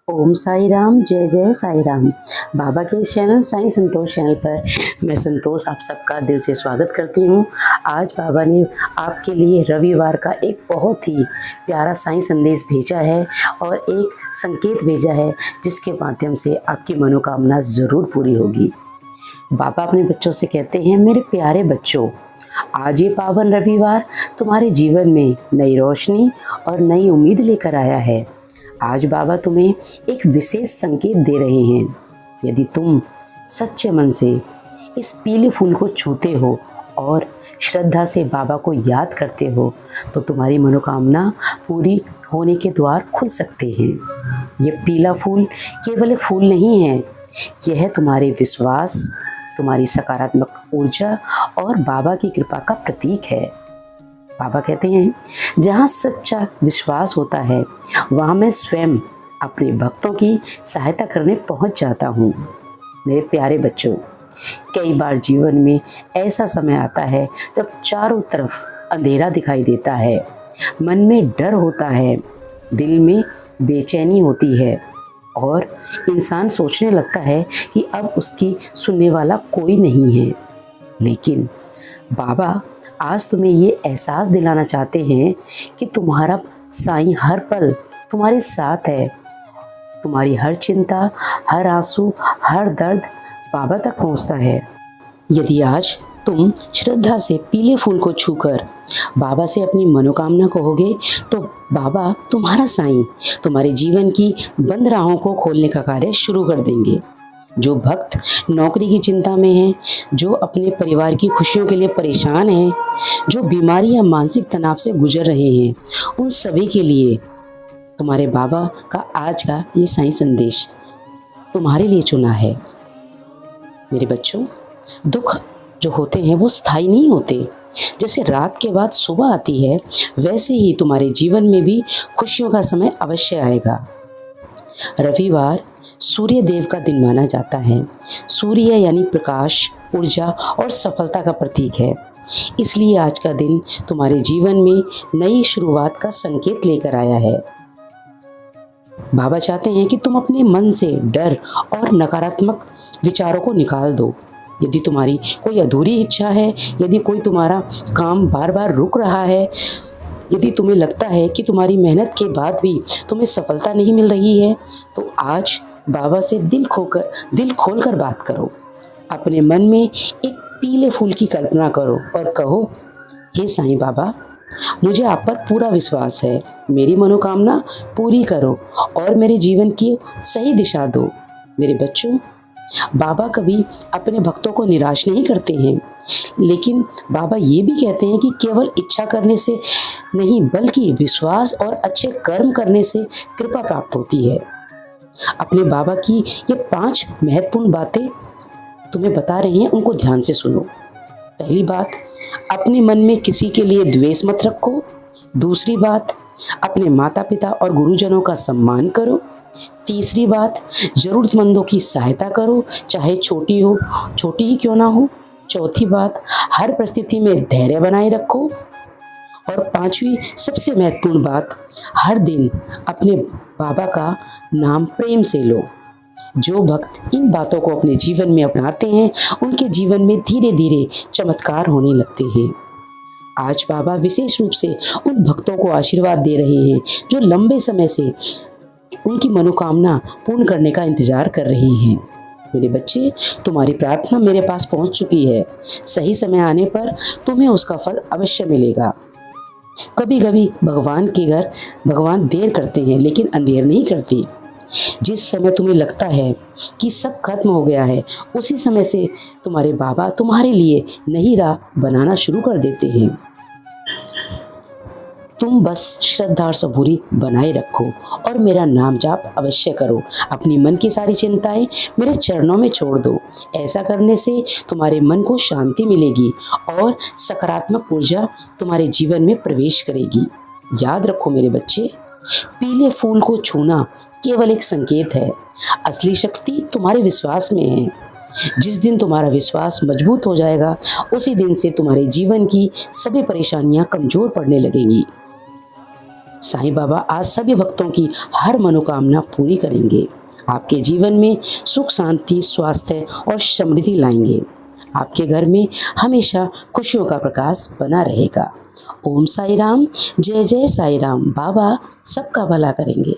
ओम साई राम, जय जय साई राम। बाबा के इस चैनल साईं संतोष चैनल पर मैं संतोष आप सबका दिल से स्वागत करती हूँ। आज बाबा ने आपके लिए रविवार का एक बहुत ही प्यारा साईं संदेश भेजा है और एक संकेत भेजा है जिसके माध्यम से आपकी मनोकामना ज़रूर पूरी होगी। बाबा अपने बच्चों से कहते हैं, मेरे प्यारे बच्चों, आज ये पावन रविवार तुम्हारे जीवन में नई रोशनी और नई उम्मीद लेकर आया है। आज बाबा तुम्हें एक विशेष संकेत दे रहे हैं। यदि तुम सच्चे मन से इस पीले फूल को छूते हो और श्रद्धा से बाबा को याद करते हो तो तुम्हारी मनोकामना पूरी होने के द्वार खुल सकते हैं। ये पीला फूल केवल एक फूल नहीं है, यह है तुम्हारे विश्वास, तुम्हारी सकारात्मक ऊर्जा और बाबा की कृपा का प्रतीक है। बाबा कहते हैं, जहाँ सच्चा विश्वास होता है वहाँ मैं स्वयं अपने भक्तों की सहायता करने पहुँच जाता हूँ। मेरे प्यारे बच्चों, कई बार जीवन में ऐसा समय आता है जब चारों तरफ अंधेरा दिखाई देता है, मन में डर होता है, दिल में बेचैनी होती है और इंसान सोचने लगता है कि अब उसकी सुनने वाला कोई नहीं है। लेकिन बाबा आज तुम्हें ये एहसास दिलाना चाहते हैं कि तुम्हारा साईं हर पल तुम्हारे साथ है। तुम्हारी हर चिंता, हर आंसू, हर दर्द बाबा तक पहुंचता है। यदि आज तुम श्रद्धा से पीले फूल को छूकर बाबा से अपनी मनोकामना कहोगे तो बाबा तुम्हारा साईं तुम्हारे जीवन की बंद राहों को खोलने का कार्य शुरू कर देंगे। जो भक्त नौकरी की चिंता में हैं, जो अपने परिवार की खुशियों के लिए परेशान हैं, जो बीमारी या मानसिक तनाव से गुजर रहे हैं, उन सभी के लिए तुम्हारे बाबा का आज का ये साईं संदेश तुम्हारे लिए चुना है। मेरे बच्चों, दुख जो होते हैं वो स्थायी नहीं होते। जैसे रात के बाद सुबह आती है, वैसे ही तुम्हारे जीवन में भी खुशियों का समय अवश्य आएगा। रविवार सूर्य देव का दिन माना जाता है। सूर्य यानी प्रकाश, ऊर्जा और सफलता का प्रतीक है। इसलिए आज का दिन तुम्हारे जीवन में नई शुरुआत का संकेत लेकर आया है। बाबा चाहते हैं कि तुम अपने मन से डर और नकारात्मक विचारों को निकाल दो। यदि तुम्हारी कोई अधूरी इच्छा है, यदि कोई तुम्हारा काम बार बार रुक रहा है, यदि तुम्हें लगता है कि तुम्हारी मेहनत के बाद भी तुम्हें सफलता नहीं मिल रही है, तो आज बाबा से दिल खोल कर बात करो। अपने मन में एक पीले फूल की कल्पना करो और कहो, हे साईं बाबा, मुझे आप पर पूरा विश्वास है। मेरी मनोकामना पूरी करो और मेरे जीवन की सही दिशा दो। मेरे बच्चों, बाबा कभी अपने भक्तों को निराश नहीं करते हैं, लेकिन बाबा ये भी कहते हैं कि केवल इच्छा करने से नहीं, बल्कि विश्वास और अच्छे कर्म करने से कृपा प्राप्त होती है। अपने बाबा की ये 5 महत्वपूर्ण बातें तुम्हें बता रहे हैं, उनको ध्यान से सुनो। पहली बात, अपने मन में किसी के लिए द्वेष मत रखो। दूसरी बात, अपने माता पिता और गुरुजनों का सम्मान करो। तीसरी बात, जरूरतमंदों की सहायता करो, चाहे छोटी ही क्यों ना हो। चौथी बात, हर परिस्थिति में धैर्य बनाए रखो। और 5वीं सबसे महत्वपूर्ण बात, हर दिन अपने बाबा का नाम प्रेम से लो। जो भक्त इन बातों को अपने जीवन में अपनाते हैं, उनके जीवन में धीरे धीरे चमत्कार होने लगते हैं। आज बाबा विशेष रूप से उन भक्तों को आशीर्वाद दे रहे हैं जो लंबे समय से उनकी मनोकामना पूर्ण करने का इंतजार कर रहे हैं। मेरे बच्चे, तुम्हारी प्रार्थना मेरे पास पहुंच चुकी है। सही समय आने पर तुम्हें उसका फल अवश्य मिलेगा। कभी कभी भगवान देर करते हैं, लेकिन अंधेर नहीं करते। जिस समय तुम्हें लगता है कि सब खत्म हो गया है, उसी समय से तुम्हारे बाबा तुम्हारे लिए नई राह बनाना शुरू कर देते हैं। तुम बस श्रद्धा और सबूरी बनाए रखो और मेरा नाम जाप अवश्य करो। अपनी मन की सारी चिंताएं मेरे चरणों में छोड़ दो। ऐसा करने से तुम्हारे मन को शांति मिलेगी और सकारात्मक ऊर्जा तुम्हारे जीवन में प्रवेश करेगी। याद रखो मेरे बच्चे, पीले फूल को छूना केवल एक संकेत है। असली शक्ति तुम्हारे विश्वास में है। जिस दिन तुम्हारा विश्वास मजबूत हो जाएगा, उसी दिन से तुम्हारे जीवन की सभी परेशानियां कमजोर पड़ने लगेंगी। साईं बाबा आज सभी भक्तों की हर मनोकामना पूरी करेंगे। आपके जीवन में सुख शांति स्वास्थ्य और समृद्धि लाएंगे। आपके घर में हमेशा खुशियों का प्रकाश बना रहेगा। ओम साई राम, जय जय साई राम। बाबा सबका भला करेंगे।